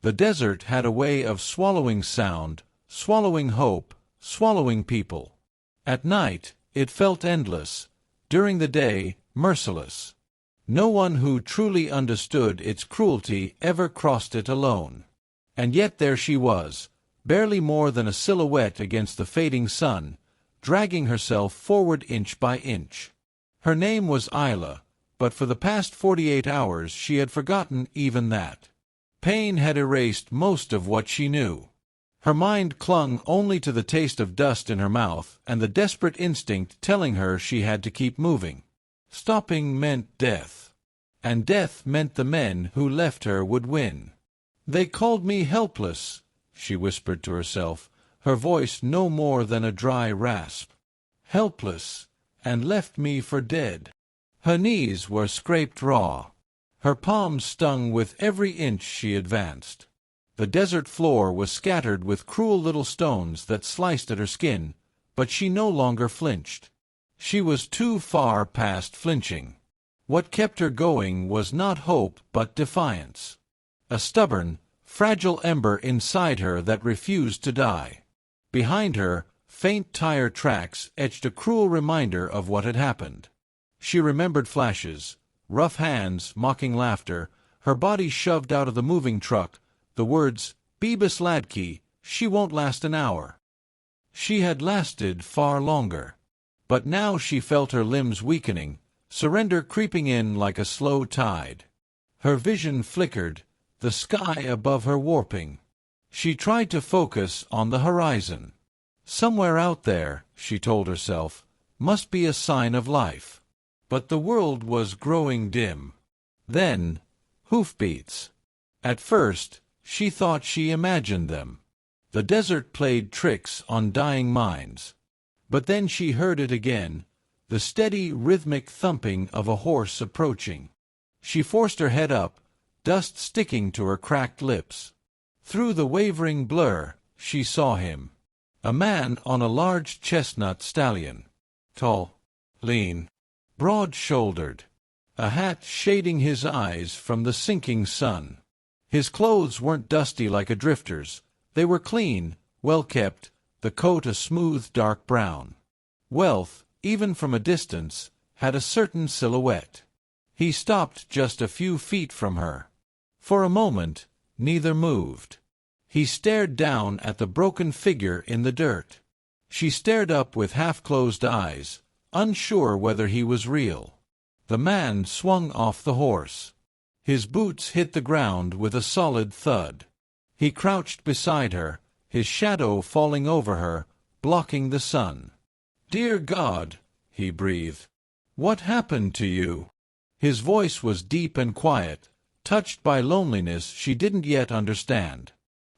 The desert had a way of swallowing sound, swallowing hope, swallowing people. At night, it felt endless. During the day, merciless. No one who truly understood its cruelty ever crossed it alone. And yet there she was, barely more than a silhouette against the fading sun, dragging herself forward inch by inch. Her name was Isla, but for the past 48 hours she had forgotten even that. Pain had erased most of what she knew. Her mind clung only to the taste of dust in her mouth and the desperate instinct telling her she had to keep moving. Stopping meant death. And death meant the men who left her would win. "They called me helpless," she whispered to herself, her voice no more than a dry rasp. "Helpless, and left me for dead." Her knees were scraped raw. Her palms stung with every inch she advanced. The desert floor was scattered with cruel little stones that sliced at her skin, but she no longer flinched. She was too far past flinching. What kept her going was not hope but defiance. A stubborn, fragile ember inside her that refused to die. Behind her, faint tire tracks etched a cruel reminder of what had happened. She remembered flashes, rough hands, mocking laughter, her body shoved out of the moving truck, the words, "Beebus Ladke, she won't last an hour." She had lasted far longer. But now she felt her limbs weakening, surrender creeping in like a slow tide. Her vision flickered, the sky above her warping. She tried to focus on the horizon. Somewhere out there, she told herself, must be a sign of life. But the world was growing dim. Then, hoofbeats. At first, she thought she imagined them. The desert played tricks on dying minds. But then she heard it again, the steady, rhythmic thumping of a horse approaching. She forced her head up, dust sticking to her cracked lips. Through the wavering blur, she saw him. A man on a large chestnut stallion. Tall, lean, broad-shouldered. A hat shading his eyes from the sinking sun. His clothes weren't dusty like a drifter's. They were clean, well-kept, the coat a smooth dark brown. Wealth, even from a distance, had a certain silhouette. He stopped just a few feet from her. For a moment, neither moved. He stared down at the broken figure in the dirt. She stared up with half-closed eyes, unsure whether he was real. The man swung off the horse. His boots hit the ground with a solid thud. He crouched beside her, his shadow falling over her, blocking the sun. "Dear God," he breathed, "what happened to you?" His voice was deep and quiet, touched by loneliness she didn't yet understand.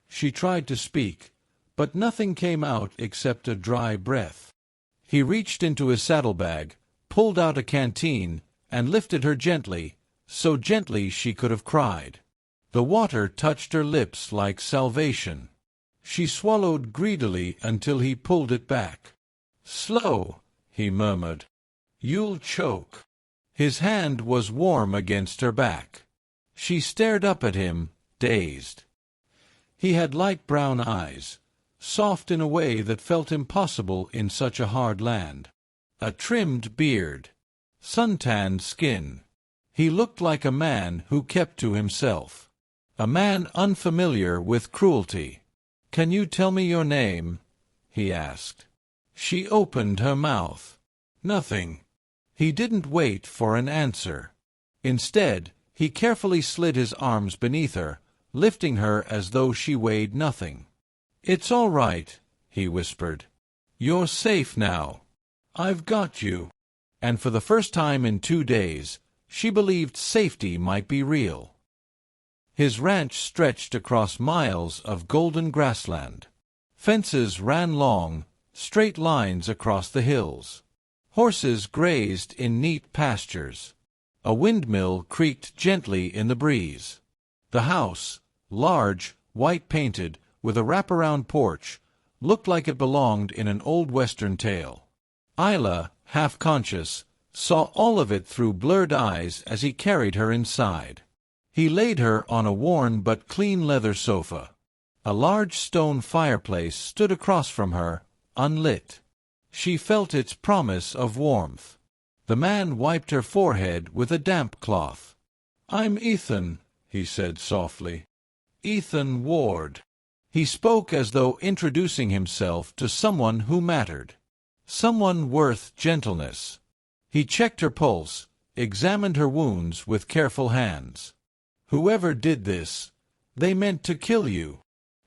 She tried to speak, but nothing came out except a dry breath. He reached into his saddlebag, pulled out a canteen, and lifted her gently, so gently she could have cried. The water touched her lips like salvation. She swallowed greedily until he pulled it back. "Slow," he murmured. "You'll choke." His hand was warm against her back. She stared up at him, dazed. He had light brown eyes, soft in a way that felt impossible in such a hard land. A trimmed beard, sun-tanned skin. He looked like a man who kept to himself. A man unfamiliar with cruelty. "Can you tell me your name?" he asked. She opened her mouth. Nothing. He didn't wait for an answer. Instead, he carefully slid his arms beneath her, lifting her as though she weighed nothing. "It's all right," he whispered. "You're safe now. I've got you." And for the first time in 2 days, she believed safety might be real. His ranch stretched across miles of golden grassland. Fences ran long, straight lines across the hills. Horses grazed in neat pastures. A windmill creaked gently in the breeze. The house, large, white-painted, with a wraparound porch, looked like it belonged in an old Western tale. Isla, half-conscious, saw all of it through blurred eyes as he carried her inside. He laid her on a worn but clean leather sofa. A large stone fireplace stood across from her, unlit. She felt its promise of warmth. The man wiped her forehead with a damp cloth. "I'm Ethan," he said softly. "Ethan Ward." He spoke as though introducing himself to someone who mattered. Someone worth gentleness. He checked her pulse, examined her wounds with careful hands. "Whoever did this, they meant to kill you."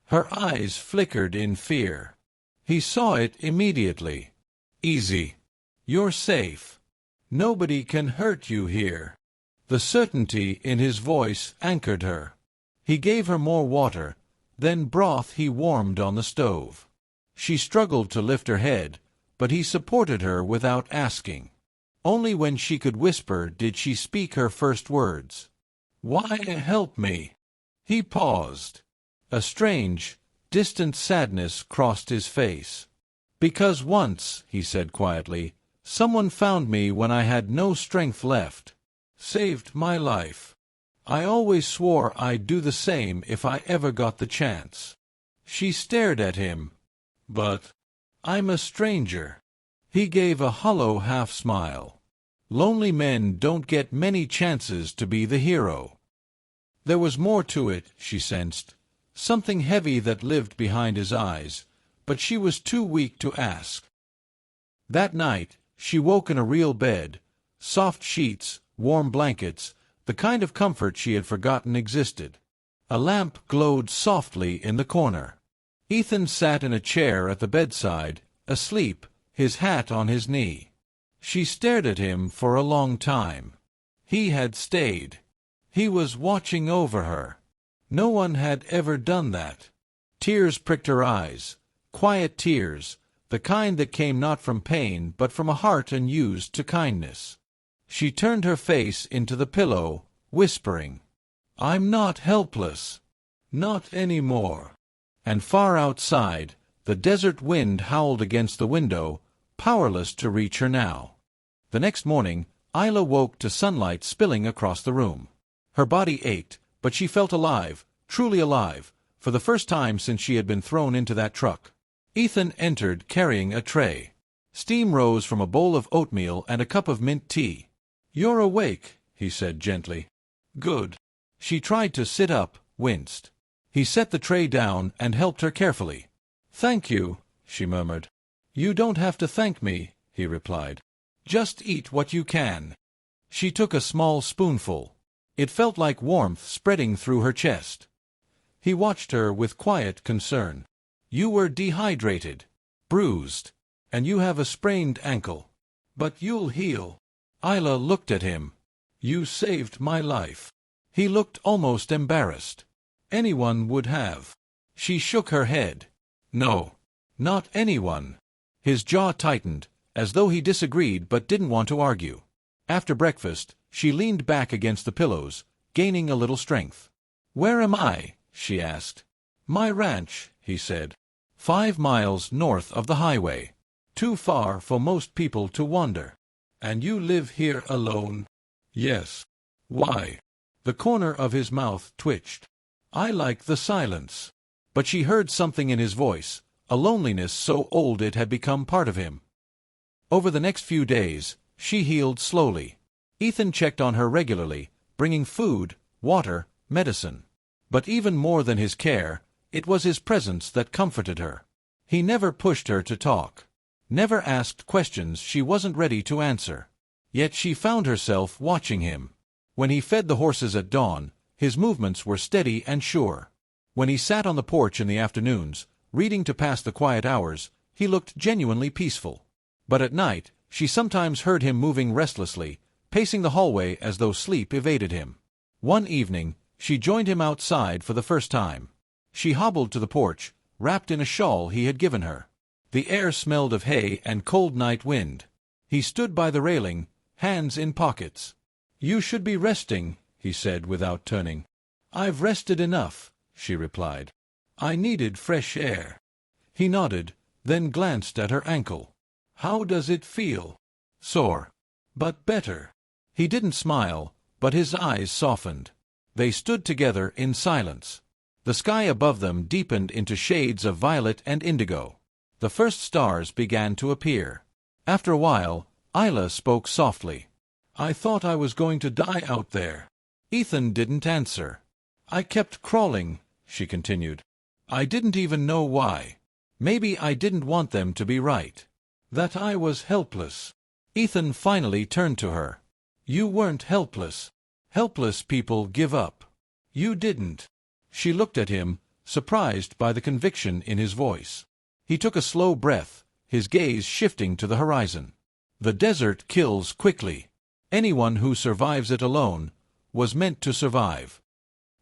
Her eyes flickered in fear. He saw it immediately. "Easy. You're safe. Nobody can hurt you here." The certainty in his voice anchored her. He gave her more water, then broth he warmed on the stove. She struggled to lift her head, but he supported her without asking. Only when she could whisper did she speak her first words. "Why help me?" He paused. A strange, distant sadness crossed his face. "Because once," he said quietly, "someone found me when I had no strength left. Saved my life. I always swore I'd do the same if I ever got the chance." She stared at him. "But I'm a stranger." He gave a hollow half-smile. Lonely men don't get many chances to be the hero. There was more to it, she sensed, something heavy that lived behind his eyes, but she was too weak to ask. That night, she woke in a real bed, soft sheets, warm blankets, the kind of comfort she had forgotten existed. A lamp glowed softly in the corner. Ethan sat in a chair at the bedside, asleep, his hat on his knee. She stared at him for a long time. He had stayed. He was watching over her. No one had ever done that. Tears pricked her eyes, quiet tears, the kind that came not from pain but from a heart unused to kindness. She turned her face into the pillow, whispering, "I'm not helpless. Not anymore." And far outside, the desert wind howled against the window, powerless to reach her now. The next morning, Isla woke to sunlight spilling across the room. Her body ached, but she felt alive, truly alive, for the first time since she had been thrown into that truck. Ethan entered carrying a tray. Steam rose from a bowl of oatmeal and a cup of mint tea. "You're awake," he said gently. "Good." She tried to sit up, winced. He set the tray down and helped her carefully. "Thank you," she murmured. "You don't have to thank me," he replied. "Just eat what you can." She took a small spoonful. It felt like warmth spreading through her chest. He watched her with quiet concern. "You were dehydrated, bruised, and you have a sprained ankle. But you'll heal." Isla looked at him. "You saved my life." He looked almost embarrassed. Anyone would have. She shook her head. "No, not anyone." His jaw tightened, as though he disagreed but didn't want to argue. After breakfast, she leaned back against the pillows, gaining a little strength. "Where am I?" she asked. "My ranch," he said. 5 miles north of the highway. Too far for most people to wander. "And you live here alone?" "Yes." "Why?" The corner of his mouth twitched. "I like the silence." But she heard something in his voice, a loneliness so old it had become part of him. Over the next few days, she healed slowly. Ethan checked on her regularly, bringing food, water, medicine. But even more than his care, it was his presence that comforted her. He never pushed her to talk. Never asked questions she wasn't ready to answer. Yet she found herself watching him. When he fed the horses at dawn, his movements were steady and sure. When he sat on the porch in the afternoons, reading to pass the quiet hours, he looked genuinely peaceful. But at night, she sometimes heard him moving restlessly, pacing the hallway as though sleep evaded him. One evening, she joined him outside for the first time. She hobbled to the porch, wrapped in a shawl he had given her. The air smelled of hay and cold night wind. He stood by the railing, hands in pockets. "You should be resting," he said without turning. "I've rested enough," she replied. "I needed fresh air." He nodded, then glanced at her ankle. "How does it feel?" "Sore. But better." He didn't smile, but his eyes softened. They stood together in silence. The sky above them deepened into shades of violet and indigo. The first stars began to appear. After a while, Isla spoke softly. "I thought I was going to die out there." Ethan didn't answer. "I kept crawling," she continued. "I didn't even know why. Maybe I didn't want them to be right. That I was helpless." Ethan finally turned to her. "You weren't helpless. Helpless people give up. You didn't." She looked at him, surprised by the conviction in his voice. He took a slow breath, his gaze shifting to the horizon. The desert kills quickly. Anyone who survives it alone was meant to survive.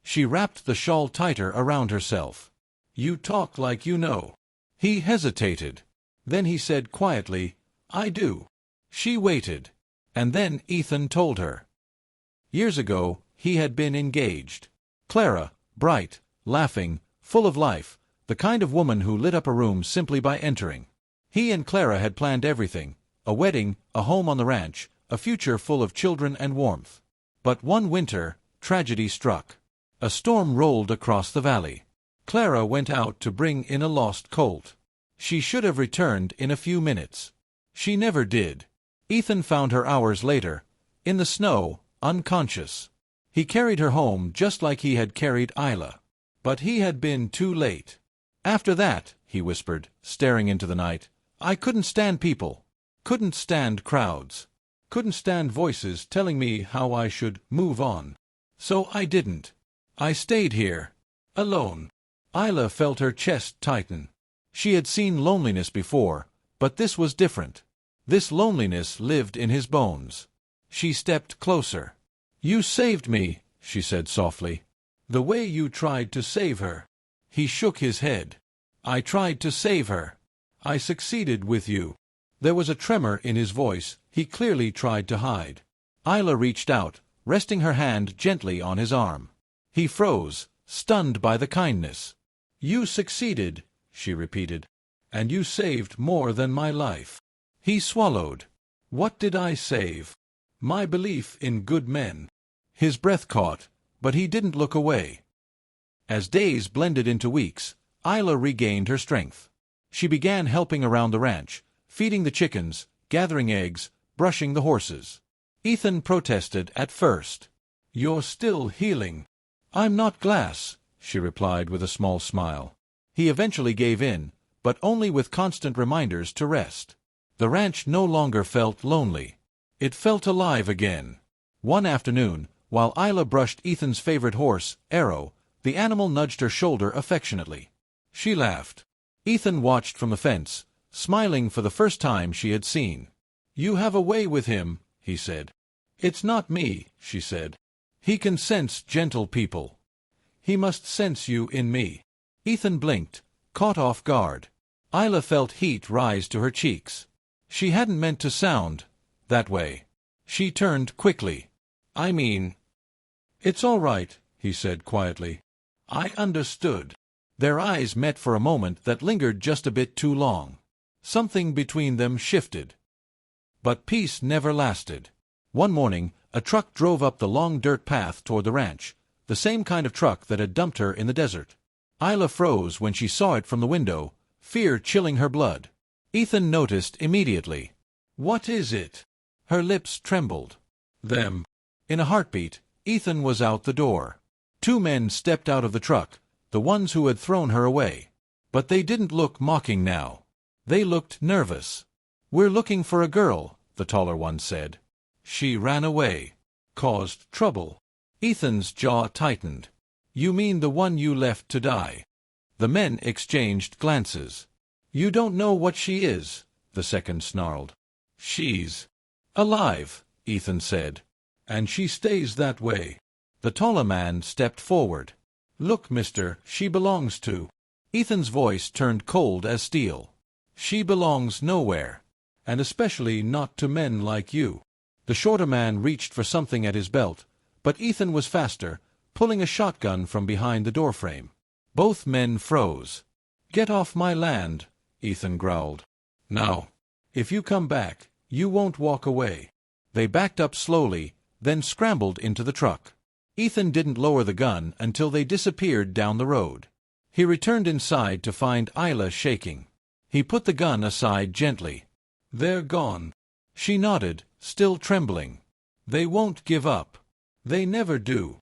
She wrapped the shawl tighter around herself. "You talk like you know." He hesitated. Then he said quietly, "I do." She waited. And then Ethan told her. Years ago, he had been engaged. Clara, bright, laughing, full of life, the kind of woman who lit up a room simply by entering. He and Clara had planned everything: a wedding, a home on the ranch, a future full of children and warmth. But one winter, tragedy struck. A storm rolled across the valley. Clara went out to bring in a lost colt. She should have returned in a few minutes. She never did. Ethan found her hours later, in the snow, unconscious. He carried her home just like he had carried Isla. But he had been too late. "After that," he whispered, staring into the night, "I couldn't stand people. Couldn't stand crowds. Couldn't stand voices telling me how I should move on. So I didn't. I stayed here. Alone." Isla felt her chest tighten. She had seen loneliness before, but this was different. This loneliness lived in his bones. She stepped closer. "You saved me," she said softly. "The way you tried to save her." He shook his head. "I tried to save her. I succeeded with you." There was a tremor in his voice he clearly tried to hide. Isla reached out, resting her hand gently on his arm. He froze, stunned by the kindness. "You succeeded," she repeated. "And you saved more than my life." He swallowed. "What did I save?" "My belief in good men." His breath caught, but he didn't look away. As days blended into weeks, Isla regained her strength. She began helping around the ranch, feeding the chickens, gathering eggs, brushing the horses. Ethan protested at first. "You're still healing." "I'm not glass," she replied with a small smile. He eventually gave in, but only with constant reminders to rest. The ranch no longer felt lonely. It felt alive again. One afternoon, while Isla brushed Ethan's favorite horse, Arrow, the animal nudged her shoulder affectionately. She laughed. Ethan watched from the fence, smiling for the first time she had seen. "You have a way with him," he said. "It's not me," she said. "He can sense gentle people. He must sense you in me." Ethan blinked, caught off guard. Isla felt heat rise to her cheeks. She hadn't meant to sound that way. She turned quickly. "I mean—" "It's all right," he said quietly. "I understood." Their eyes met for a moment that lingered just a bit too long. Something between them shifted. But peace never lasted. One morning, a truck drove up the long dirt path toward the ranch, the same kind of truck that had dumped her in the desert. Isla froze when she saw it from the window, fear chilling her blood. Ethan noticed immediately. "What is it?" Her lips trembled. "Them." In a heartbeat, Ethan was out the door. Two men stepped out of the truck, the ones who had thrown her away. But they didn't look mocking now. They looked nervous. "We're looking for a girl," the taller one said. "She ran away. Caused trouble." Ethan's jaw tightened. "You mean the one you left to die?" The men exchanged glances. "You don't know what she is," the second snarled. "She's alive," Ethan said. "And she stays that way." The taller man stepped forward. "Look, mister, she belongs to—" Ethan's voice turned cold as steel. "She belongs nowhere. And especially not to men like you." The shorter man reached for something at his belt, but Ethan was faster, pulling a shotgun from behind the doorframe. Both men froze. "Get off my land," Ethan growled. "Now. If you come back, you won't walk away." They backed up slowly, then scrambled into the truck. Ethan didn't lower the gun until they disappeared down the road. He returned inside to find Isla shaking. He put the gun aside gently. "They're gone." She nodded, still trembling. "They won't give up. They never do."